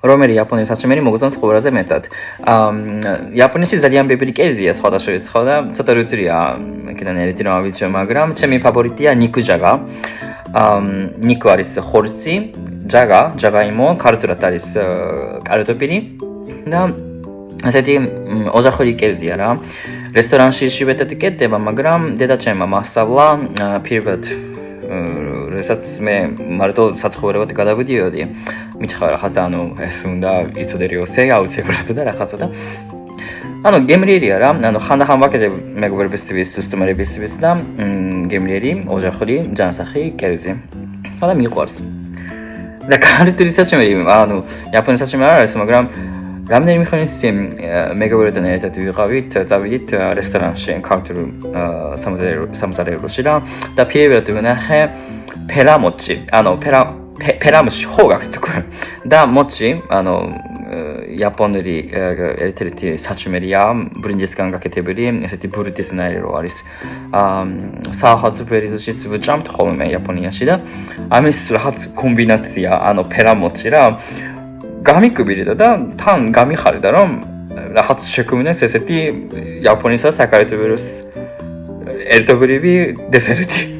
რომელი იაპონიის საჭმელი მოგზაურს ყველაზე მეტად. იაპონიაში ძალიან ბევრი კერძია სხვადასხვა და ცოტა რუძრია იქიდან ერთი რომ ავიჩო, მაგრამ ჩემი ფავორიტია ნიკუჯაგა. ნიკუ არის ხორცი, ჯაგაიმო, ქართულად არის კარტოფილი და ასეთი ოჯახური კერძია რა. რესტორანში შვიდად კეთდება, მაგრამ დედაჩემმა მასწავლა პირველად რასაც მე მარტო საცხოვრებლად გადავიდიოდი. მითხრა რაღაცა ეს უნდა იცოდე რიოსე აუცილებლად და რაღაცა და გემრიერია რა, ხანდახან ვაკეთებ მეგობრებისთვის, სტუმრებისთვის და გემრიერი, ოჯახური, ჯანსაღი კერძი. და მიყვარს. და ქართული საჭმელი, იაპონიის საჭმელი არ არის, მაგრამ რამდენიმე ხნის წინ მეგობრებთან ერთად ვიყავით, წავიდით რესტორანში, ქართულ სამზარეულოში და პირველად ვნახე ფერამოჩი, ფერამოჩი ხო გაქვთ თქვენ და მოჩი, იაპონური ერთ-ერთი საჭმელია, ბრინჯისგან გაკეთებული, ესეთი ბურიტისნაირი რო არის. საახალწლო პერიოდშიც ვჭამთ ხოლმე იაპონიაში და ამის რაღაც კომბინაცია, ფერამოჩი რა გამიკვირდა და თან გამიხარდა რომ რაღაც შექმნეს ესეთი იაპონიისა და საქართველოს ერთობლივი დესერტი.